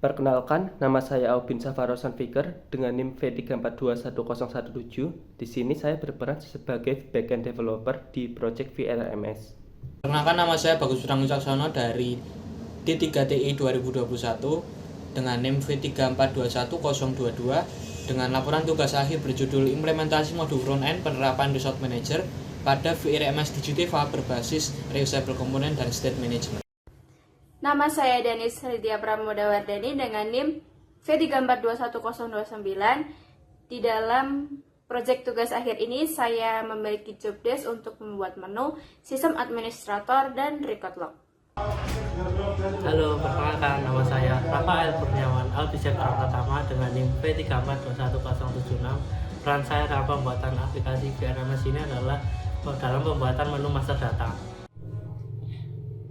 Perkenalkan, nama saya Aubin Safarosan Fikir dengan NIM V3421017. Di sini saya berperan sebagai backend developer di project VRMS. Perkenalkan, nama saya Bagus Surang Wicaksono dari D3TI 2021 dengan NIM V3421022 dengan laporan tugas akhir berjudul Implementasi Modul Frontend Penerapan Resource Manager pada VRMS Digitiva berbasis Reusable Component dan State Management. Nama saya Danis Ridya Pramodawardani dengan NIM V3421029. Di dalam proyek tugas akhir ini, saya memiliki job desk untuk membuat menu, sistem administrator, dan record log. Halo, perkenalkan nama saya Rafael Kurniawan Albisetra Pratama dengan NIM V3421076. Peran saya dalam pembuatan aplikasi VRMS ini adalah dalam pembuatan menu master data.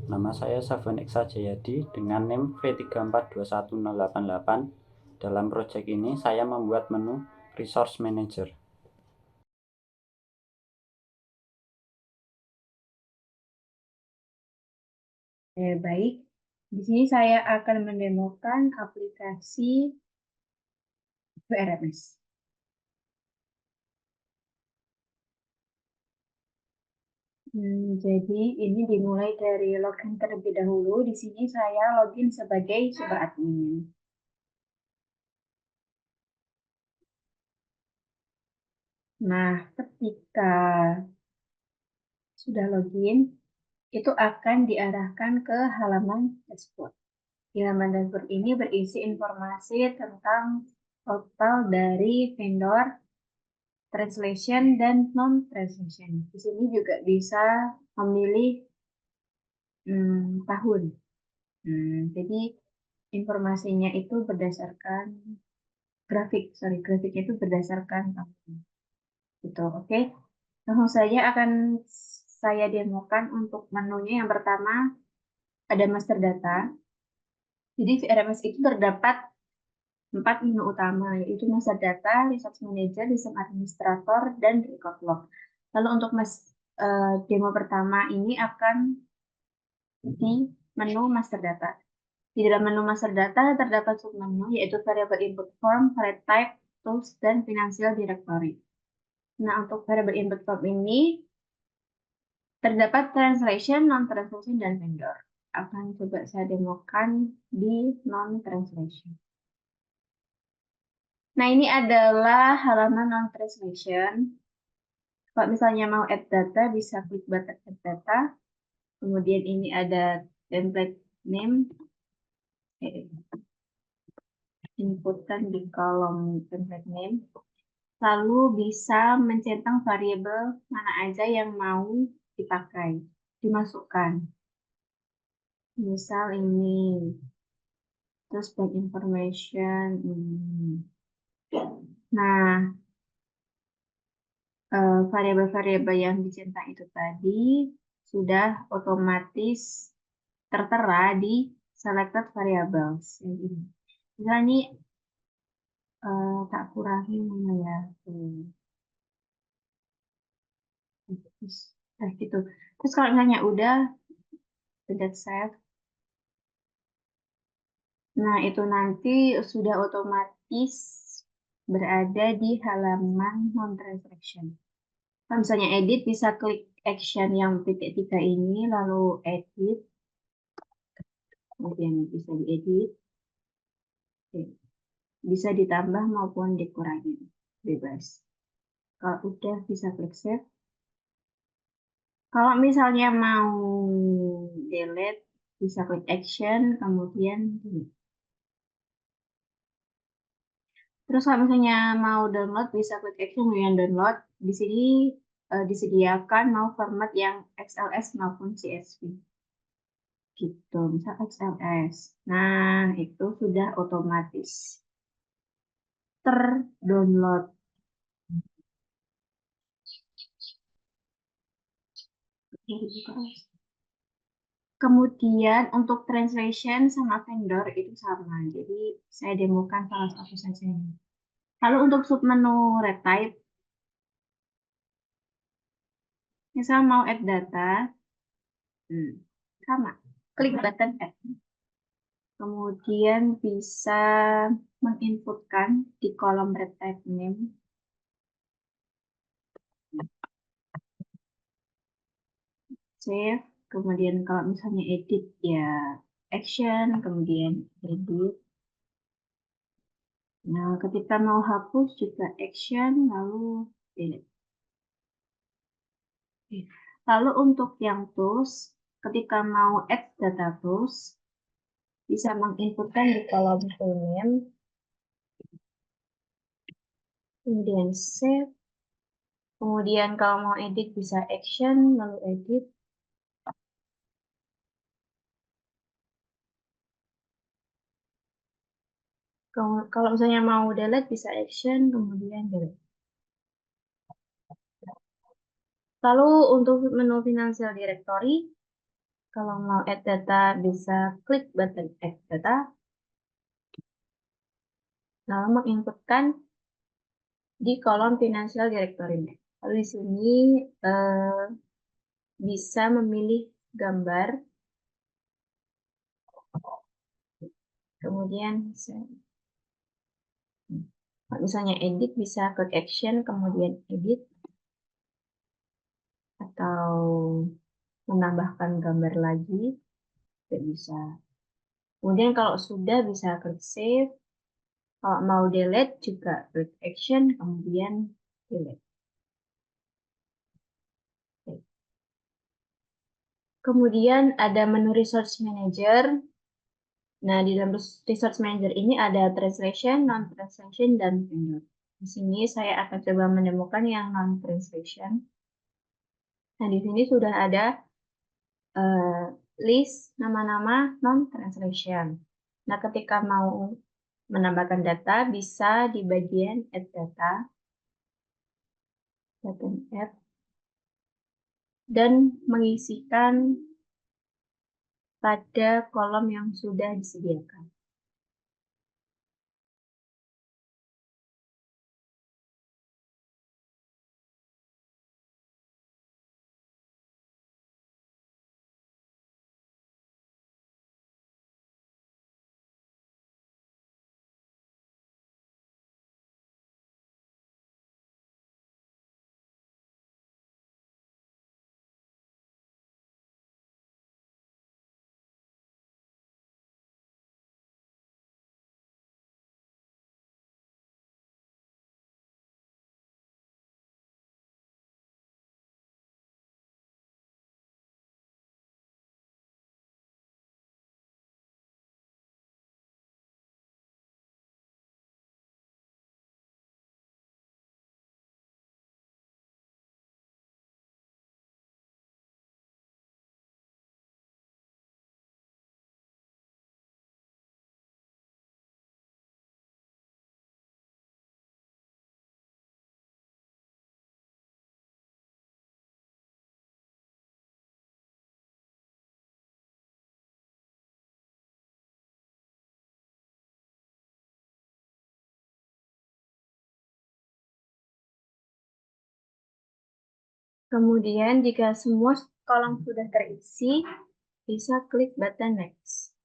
Nama saya Safwan Iksa Jayadi dengan NIM V3421088. Dalam proyek ini saya membuat menu Resource Manager. Baik, di sini saya akan mendemokan aplikasi VRMS. Jadi ini dimulai dari login terlebih dahulu. Di sini saya login sebagai coba admin. Nah, ketika sudah login, itu akan diarahkan ke halaman dashboard. Di halaman dashboard ini berisi informasi tentang total dari vendor, translation, dan non-translation. Di sini juga bisa memilih tahun. Jadi informasinya itu berdasarkan grafiknya itu berdasarkan tahun. Gitu, oke. Langsung saja akan saya demokan untuk menunya. Yang pertama ada master data. Jadi VRMS itu terdapat 4 menu utama, yaitu master data, resource manager, sistem administrator, dan record log. Lalu untuk demo pertama ini akan di menu master data. Di dalam menu master data terdapat submenu, yaitu variable input form, variable type, tools, dan financial directory. Nah, untuk variable input form ini terdapat translation, non-translation, dan vendor. Akan coba saya demokan di non-translation. Nah, ini adalah halaman non-translation. Kalau misalnya mau add data, bisa klik button add data. Kemudian ini ada template name. Inputkan di kolom template name. Lalu bisa mencentang variabel mana aja yang mau dipakai, dimasukkan. Misal ini. Terus bank information ini. Nah, variabel-variabel yang dicentang itu tadi sudah otomatis tertera di selected variables. Misalnya ini tak kurangi mana ya. Nah, gitu. Terus kalau misalnya udah save. Nah, itu nanti sudah otomatis berada di halaman non-transaction. Kalau misalnya edit, bisa klik action yang titik 3 ini, lalu edit. Kemudian bisa diedit. Oke. Bisa ditambah maupun dikurangi. Bebas. Kalau udah, bisa klik save. Kalau misalnya mau delete, bisa klik action, kemudian delete. Terus kalau misalnya mau download, bisa klik action yang download. Di sini disediakan mau format yang XLS maupun CSV. Gitu, misal XLS. Nah, itu sudah otomatis terdownload. Kemudian untuk translation sama vendor itu sama. Jadi saya demokan salah satu saja. Lalu untuk submenu retype, misal mau add data, sama. Klik button add. Kemudian bisa menginputkan di kolom retrieve name. Save. Kemudian kalau misalnya edit ya action, kemudian edit. Nah, ketika mau hapus juga action, lalu delete. Oke. Lalu untuk yang tools, ketika mau add data tools, bisa menginputkan di kolom tool name, kemudian save. Kemudian kalau mau edit bisa action, lalu edit. Kalau misalnya mau delete bisa action, kemudian delete. Lalu untuk menu financial directory, kalau mau add data bisa klik button add data, lalu menginputkan di kolom financial directory. Lalu di sini bisa memilih gambar, kemudian misalnya edit bisa klik action, kemudian edit, atau menambahkan gambar lagi, tidak bisa. Kemudian kalau sudah bisa klik save. Kalau mau delete juga klik action, kemudian delete. Kemudian ada menu Resource Manager. Nah, di dalam Resource Manager ini ada Translation, Non-Translation, dan Vendor. Di sini saya akan coba menemukan yang Non-Translation. Nah, di sini sudah ada list nama-nama Non-Translation. Nah, ketika mau menambahkan data, bisa di bagian Add Data, button Add, dan mengisikan pada kolom yang sudah disediakan. Kemudian jika semua kolom sudah terisi, bisa klik button Next.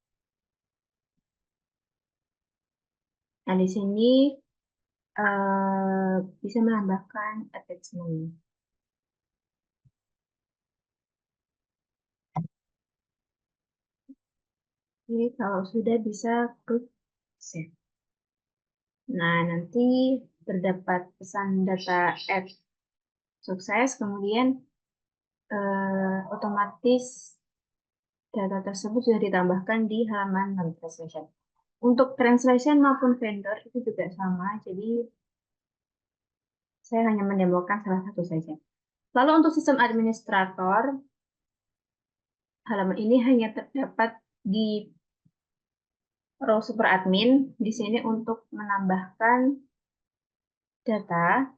Nah, di sini bisa menambahkan attachment. Jadi kalau sudah bisa klik Save. Nah, nanti terdapat pesan data add sukses, kemudian otomatis data tersebut sudah ditambahkan di halaman non-translation. Untuk translation maupun vendor itu juga sama, jadi saya hanya mendemokan salah satu saja. Lalu untuk sistem administrator, halaman ini hanya terdapat di row super admin. Di sini untuk menambahkan data,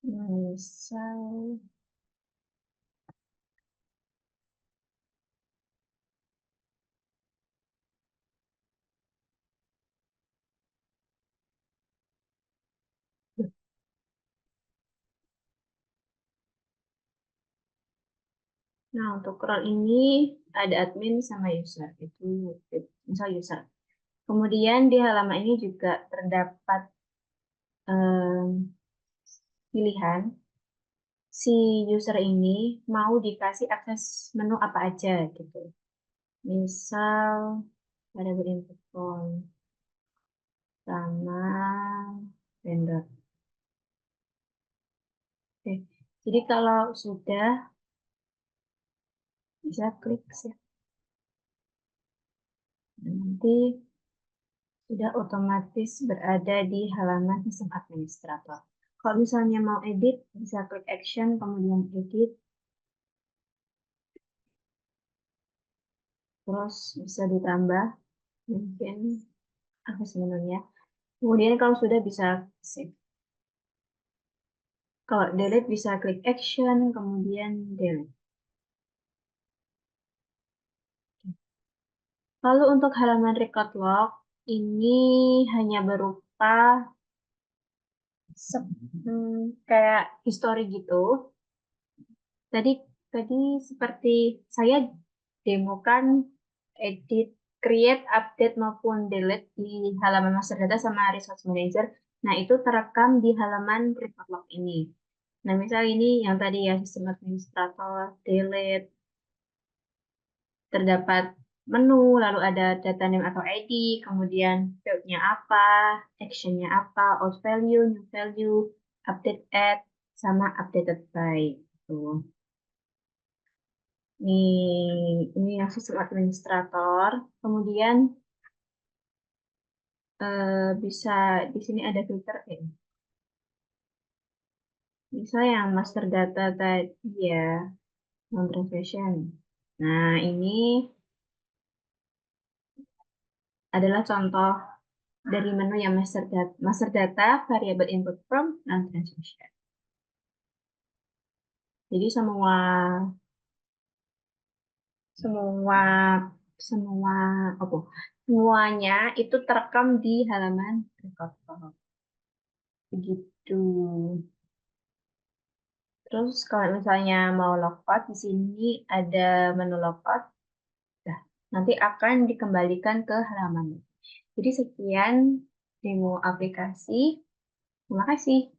misal Nah, untuk role ini ada admin sama user, itu misal user. Kemudian di halaman ini juga terdapat pilihan si user ini mau dikasih akses menu apa aja gitu. Misal ada input form sama vendor. Oke, jadi kalau sudah bisa klik save. Nanti sudah otomatis berada di halaman sistem administrator. Kalau misalnya mau edit, bisa klik action, kemudian edit, terus bisa ditambah mungkin akses menunya. Kemudian kalau sudah bisa save. Kalau delete bisa klik action, kemudian delete. Lalu untuk halaman record log, ini hanya berupa kayak history gitu. Tadi seperti saya demokan edit, create, update maupun delete di halaman master data sama resource manager. Nah, itu terekam di halaman record log ini. Nah, misal ini yang tadi ya, sistem administrator, delete, terdapat menu, lalu ada data name atau ID, kemudian fieldnya apa, actionnya apa, out value, new value, update add, sama updated by. Tuh. Ini yang sistem administrator. Kemudian bisa di sini ada filter ya. Bisa yang master data tadi ya, non-transaction. Nah, ini adalah contoh dari menu yang master data variable input from non-transaction. Jadi semuanya itu terekam di halaman record log. Begitu. Terus kalau misalnya mau logout, di sini ada menu logout. Nah, nanti akan dikembalikan ke halaman. Jadi sekian demo aplikasi. Terima kasih.